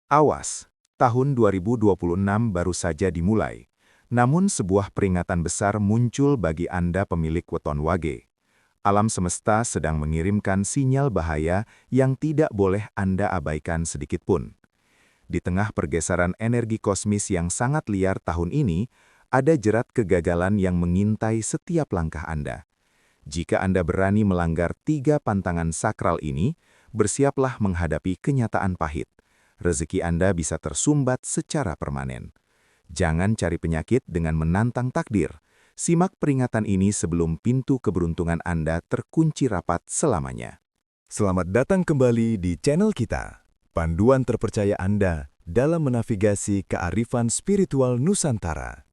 Awas, tahun 2026 baru saja dimulai. Namun sebuah peringatan besar muncul bagi Anda pemilik weton wage. Alam semesta sedang mengirimkan sinyal bahaya yang tidak boleh Anda abaikan sedikitpun. Di tengah pergeseran energi kosmis yang sangat liar tahun ini, ada jerat kegagalan yang mengintai setiap langkah Anda. Jika Anda berani melanggar 3 pantangan sakral ini, bersiaplah menghadapi kenyataan pahit. Rezeki Anda bisa tersumbat secara permanen. Jangan cari penyakit dengan menantang takdir. Simak peringatan ini sebelum pintu keberuntungan Anda terkunci rapat selamanya. Selamat datang kembali di channel kita, panduan terpercaya Anda dalam menavigasi kearifan spiritual Nusantara.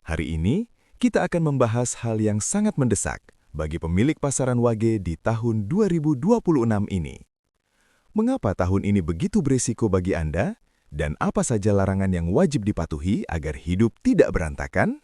Hari ini, kita akan membahas hal yang sangat mendesak bagi pemilik pasaran wage di tahun 2026 ini. Mengapa tahun ini begitu berisiko bagi Anda? Dan apa saja larangan yang wajib dipatuhi agar hidup tidak berantakan?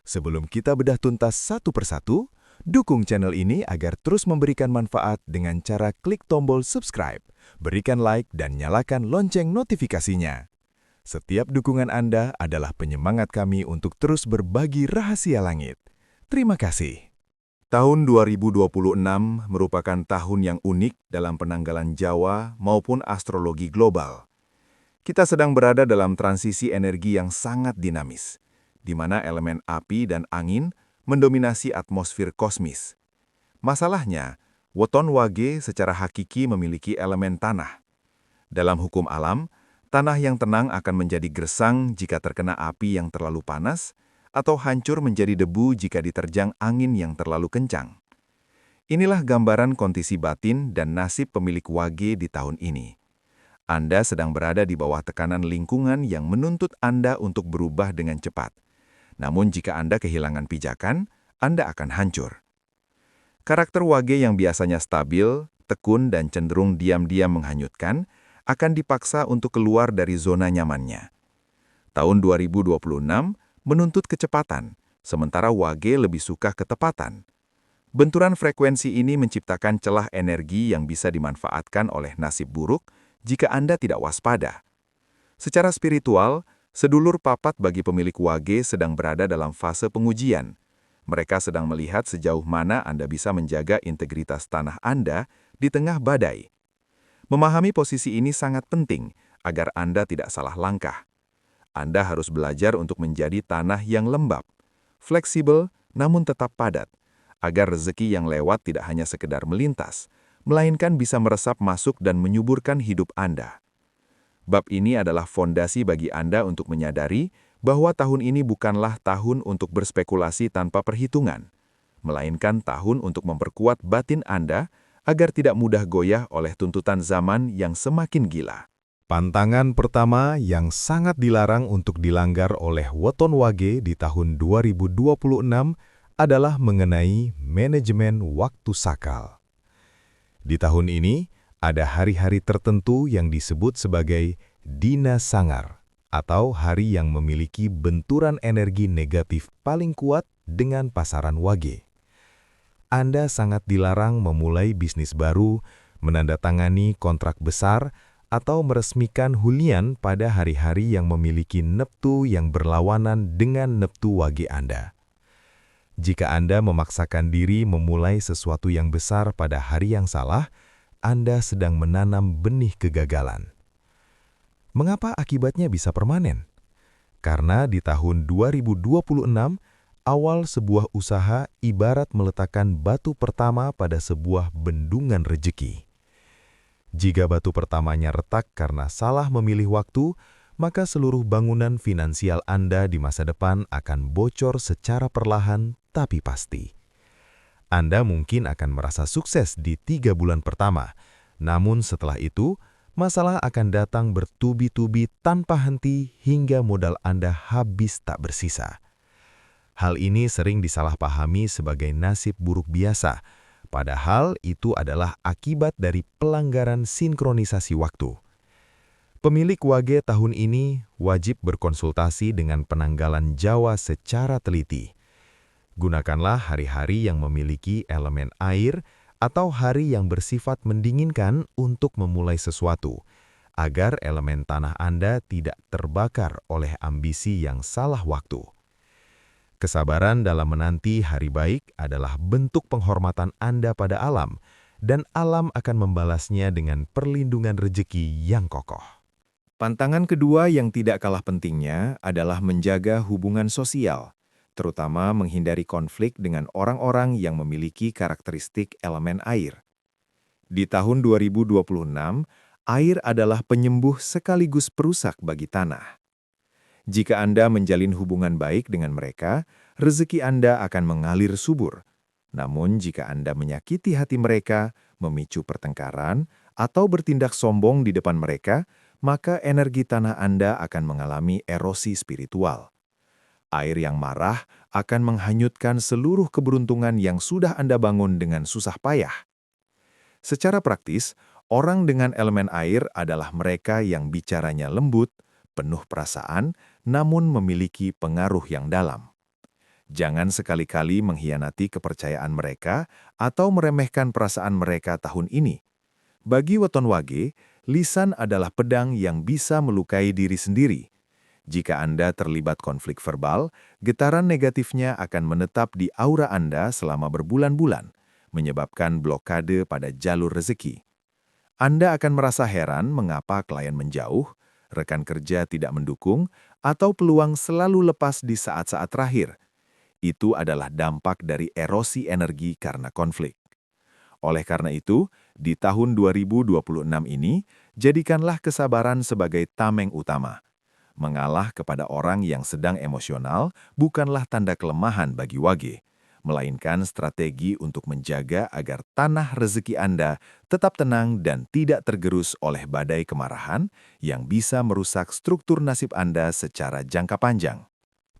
Sebelum kita bedah tuntas satu persatu, dukung channel ini agar terus memberikan manfaat dengan cara klik tombol subscribe, berikan like, dan nyalakan lonceng notifikasinya. Setiap dukungan Anda adalah penyemangat kami untuk terus berbagi rahasia langit. Terima kasih. Tahun 2026 merupakan tahun yang unik dalam penanggalan Jawa maupun astrologi global. Kita sedang berada dalam transisi energi yang sangat dinamis, di mana elemen api dan angin mendominasi atmosfer kosmis. Masalahnya, weton wage secara hakiki memiliki elemen tanah. Dalam hukum alam, tanah yang tenang akan menjadi gersang jika terkena api yang terlalu panas, atau hancur menjadi debu jika diterjang angin yang terlalu kencang. Inilah gambaran kondisi batin dan nasib pemilik wage di tahun ini. Anda sedang berada di bawah tekanan lingkungan yang menuntut Anda untuk berubah dengan cepat. Namun jika Anda kehilangan pijakan, Anda akan hancur. Karakter wage yang biasanya stabil, tekun, dan cenderung diam-diam menghanyutkan, akan dipaksa untuk keluar dari zona nyamannya. Tahun 2026 menuntut kecepatan, sementara wage lebih suka ketepatan. Benturan frekuensi ini menciptakan celah energi yang bisa dimanfaatkan oleh nasib buruk jika Anda tidak waspada. Secara spiritual, sedulur papat bagi pemilik wage sedang berada dalam fase pengujian. Mereka sedang melihat sejauh mana Anda bisa menjaga integritas tanah Anda di tengah badai. Memahami posisi ini sangat penting agar Anda tidak salah langkah. Anda harus belajar untuk menjadi tanah yang lembab, fleksibel namun tetap padat, agar rezeki yang lewat tidak hanya sekedar melintas, melainkan bisa meresap masuk dan menyuburkan hidup Anda. Bab ini adalah fondasi bagi Anda untuk menyadari bahwa tahun ini bukanlah tahun untuk berspekulasi tanpa perhitungan, melainkan tahun untuk memperkuat batin Anda agar tidak mudah goyah oleh tuntutan zaman yang semakin gila. Pantangan pertama yang sangat dilarang untuk dilanggar oleh weton wage di tahun 2026 adalah mengenai manajemen waktu sakral. Di tahun ini, ada hari-hari tertentu yang disebut sebagai dina sangar, atau hari yang memiliki benturan energi negatif paling kuat dengan pasaran wage. Anda sangat dilarang memulai bisnis baru, menandatangani kontrak besar, atau meresmikan hunian pada hari-hari yang memiliki neptu yang berlawanan dengan neptu wage Anda. Jika Anda memaksakan diri memulai sesuatu yang besar pada hari yang salah, Anda sedang menanam benih kegagalan. Mengapa akibatnya bisa permanen? Karena di tahun 2026, awal sebuah usaha ibarat meletakkan batu pertama pada sebuah bendungan rejeki. Jika batu pertamanya retak karena salah memilih waktu, maka seluruh bangunan finansial Anda di masa depan akan bocor secara perlahan tapi pasti. Anda mungkin akan merasa sukses di 3 bulan pertama, namun setelah itu, masalah akan datang bertubi-tubi tanpa henti hingga modal Anda habis tak bersisa. Hal ini sering disalahpahami sebagai nasib buruk biasa, padahal itu adalah akibat dari pelanggaran sinkronisasi waktu. Pemilik wage tahun ini wajib berkonsultasi dengan penanggalan Jawa secara teliti. Gunakanlah hari-hari yang memiliki elemen air atau hari yang bersifat mendinginkan untuk memulai sesuatu, agar elemen tanah Anda tidak terbakar oleh ambisi yang salah waktu. Kesabaran dalam menanti hari baik adalah bentuk penghormatan Anda pada alam, dan alam akan membalasnya dengan perlindungan rejeki yang kokoh. Pantangan kedua yang tidak kalah pentingnya adalah menjaga hubungan sosial, terutama menghindari konflik dengan orang-orang yang memiliki karakteristik elemen air. Di tahun 2026, air adalah penyembuh sekaligus perusak bagi tanah. Jika Anda menjalin hubungan baik dengan mereka, rezeki Anda akan mengalir subur. Namun jika Anda menyakiti hati mereka, memicu pertengkaran, atau bertindak sombong di depan mereka, maka energi tanah Anda akan mengalami erosi spiritual. Air yang marah akan menghanyutkan seluruh keberuntungan yang sudah Anda bangun dengan susah payah. Secara praktis, orang dengan elemen air adalah mereka yang bicaranya lembut, penuh perasaan, namun memiliki pengaruh yang dalam. Jangan sekali-kali mengkhianati kepercayaan mereka atau meremehkan perasaan mereka tahun ini. Bagi weton wage, lisan adalah pedang yang bisa melukai diri sendiri. Jika Anda terlibat konflik verbal, getaran negatifnya akan menetap di aura Anda selama berbulan-bulan, menyebabkan blokade pada jalur rezeki. Anda akan merasa heran mengapa klien menjauh, rekan kerja tidak mendukung, atau peluang selalu lepas di saat-saat terakhir. Itu adalah dampak dari erosi energi karena konflik. Oleh karena itu, di tahun 2026 ini, jadikanlah kesabaran sebagai tameng utama. Mengalah kepada orang yang sedang emosional bukanlah tanda kelemahan bagi wage, melainkan strategi untuk menjaga agar tanah rezeki Anda tetap tenang dan tidak tergerus oleh badai kemarahan yang bisa merusak struktur nasib Anda secara jangka panjang.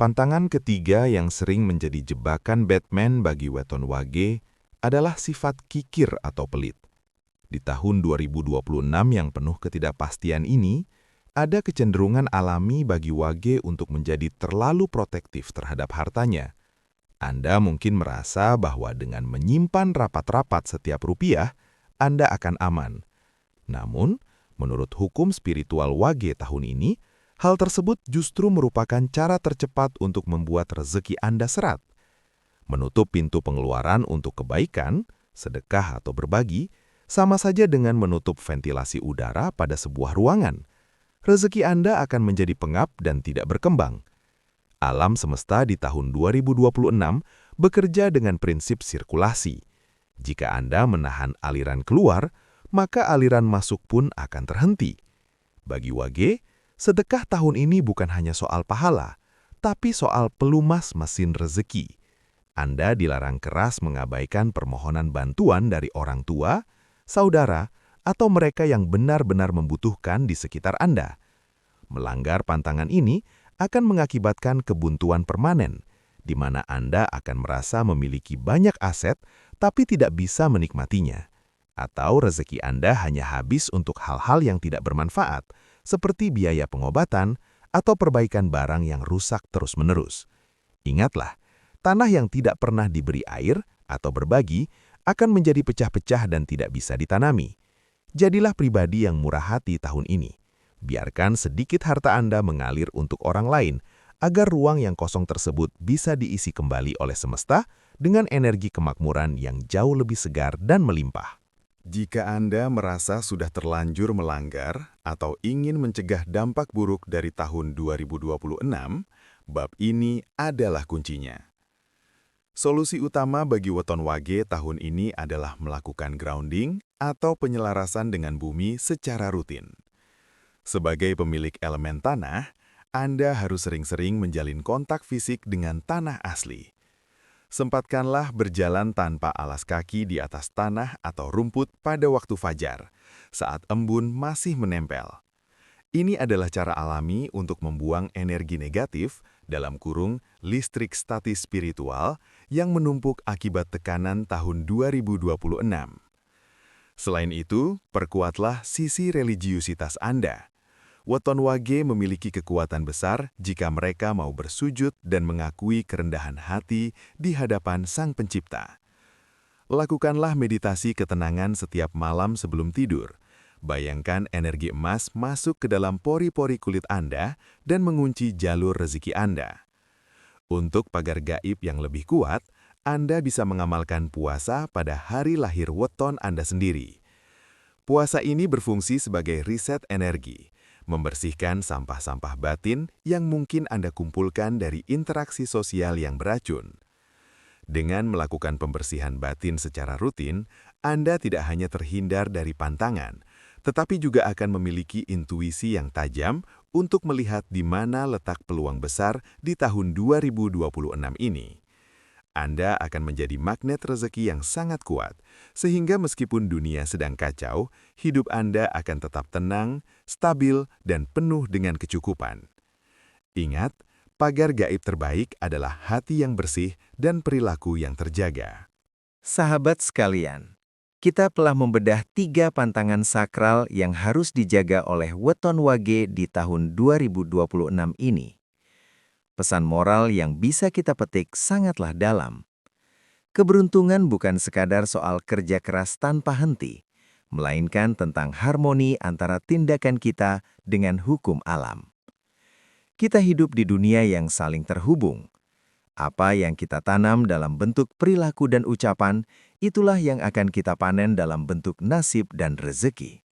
Pantangan ketiga yang sering menjadi jebakan Batman bagi weton wage adalah sifat kikir atau pelit. Di tahun 2026 yang penuh ketidakpastian ini, ada kecenderungan alami bagi wage untuk menjadi terlalu protektif terhadap hartanya. Anda mungkin merasa bahwa dengan menyimpan rapat-rapat setiap rupiah, Anda akan aman. Namun, menurut hukum spiritual wage tahun ini, hal tersebut justru merupakan cara tercepat untuk membuat rezeki Anda seret. Menutup pintu pengeluaran untuk kebaikan, sedekah atau berbagi, sama saja dengan menutup ventilasi udara pada sebuah ruangan. Rezeki Anda akan menjadi pengap dan tidak berkembang. Alam semesta di tahun 2026 bekerja dengan prinsip sirkulasi. Jika Anda menahan aliran keluar, maka aliran masuk pun akan terhenti. Bagi wage, sedekah tahun ini bukan hanya soal pahala, tapi soal pelumas mesin rezeki. Anda dilarang keras mengabaikan permohonan bantuan dari orang tua, saudara, atau mereka yang benar-benar membutuhkan di sekitar Anda. Melanggar pantangan ini akan mengakibatkan kebuntuan permanen, di mana Anda akan merasa memiliki banyak aset tapi tidak bisa menikmatinya. Atau rezeki Anda hanya habis untuk hal-hal yang tidak bermanfaat, seperti biaya pengobatan atau perbaikan barang yang rusak terus-menerus. Ingatlah, tanah yang tidak pernah diberi air atau berbagi akan menjadi pecah-pecah dan tidak bisa ditanami. Jadilah pribadi yang murah hati tahun ini. Biarkan sedikit harta Anda mengalir untuk orang lain, agar ruang yang kosong tersebut bisa diisi kembali oleh semesta dengan energi kemakmuran yang jauh lebih segar dan melimpah. Jika Anda merasa sudah terlanjur melanggar atau ingin mencegah dampak buruk dari tahun 2026, bab ini adalah kuncinya. Solusi utama bagi weton wage tahun ini adalah melakukan grounding atau penyelarasan dengan bumi secara rutin. Sebagai pemilik elemen tanah, Anda harus sering-sering menjalin kontak fisik dengan tanah asli. Sempatkanlah berjalan tanpa alas kaki di atas tanah atau rumput pada waktu fajar, saat embun masih menempel. Ini adalah cara alami untuk membuang energi negatif dalam kurung listrik statis spiritual yang menumpuk akibat tekanan tahun 2026. Selain itu, perkuatlah sisi religiusitas Anda. Weton wage memiliki kekuatan besar jika mereka mau bersujud dan mengakui kerendahan hati di hadapan Sang Pencipta. Lakukanlah meditasi ketenangan setiap malam sebelum tidur. Bayangkan energi emas masuk ke dalam pori-pori kulit Anda dan mengunci jalur rezeki Anda. Untuk pagar gaib yang lebih kuat, Anda bisa mengamalkan puasa pada hari lahir weton Anda sendiri. Puasa ini berfungsi sebagai riset energi, membersihkan sampah-sampah batin yang mungkin Anda kumpulkan dari interaksi sosial yang beracun. Dengan melakukan pembersihan batin secara rutin, Anda tidak hanya terhindar dari pantangan, tetapi juga akan memiliki intuisi yang tajam untuk melihat di mana letak peluang besar di tahun 2026 ini. Anda akan menjadi magnet rezeki yang sangat kuat, sehingga meskipun dunia sedang kacau, hidup Anda akan tetap tenang, stabil, dan penuh dengan kecukupan. Ingat, pagar gaib terbaik adalah hati yang bersih dan perilaku yang terjaga. Sahabat sekalian, kita telah membedah 3 pantangan sakral yang harus dijaga oleh weton wage di tahun 2026 ini. Pesan moral yang bisa kita petik sangatlah dalam. Keberuntungan bukan sekadar soal kerja keras tanpa henti, melainkan tentang harmoni antara tindakan kita dengan hukum alam. Kita hidup di dunia yang saling terhubung. Apa yang kita tanam dalam bentuk perilaku dan ucapan, itulah yang akan kita panen dalam bentuk nasib dan rezeki.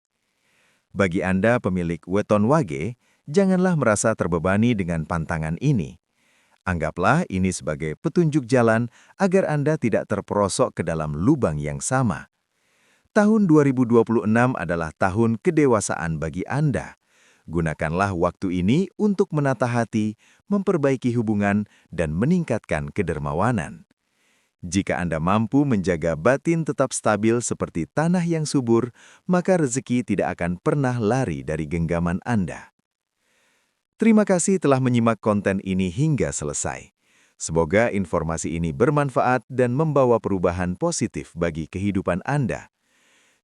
Bagi Anda pemilik weton wage, janganlah merasa terbebani dengan pantangan ini. Anggaplah ini sebagai petunjuk jalan agar Anda tidak terperosok ke dalam lubang yang sama. Tahun 2026 adalah tahun kedewasaan bagi Anda. Gunakanlah waktu ini untuk menata hati, memperbaiki hubungan, dan meningkatkan kedermawanan. Jika Anda mampu menjaga batin tetap stabil seperti tanah yang subur, maka rezeki tidak akan pernah lari dari genggaman Anda. Terima kasih telah menyimak konten ini hingga selesai. Semoga informasi ini bermanfaat dan membawa perubahan positif bagi kehidupan Anda.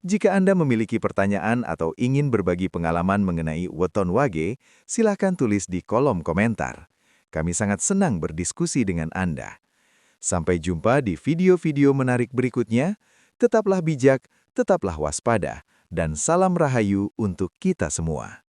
Jika Anda memiliki pertanyaan atau ingin berbagi pengalaman mengenai weton wage, silakan tulis di kolom komentar. Kami sangat senang berdiskusi dengan Anda. Sampai jumpa di video-video menarik berikutnya. Tetaplah bijak, tetaplah waspada, dan salam rahayu untuk kita semua.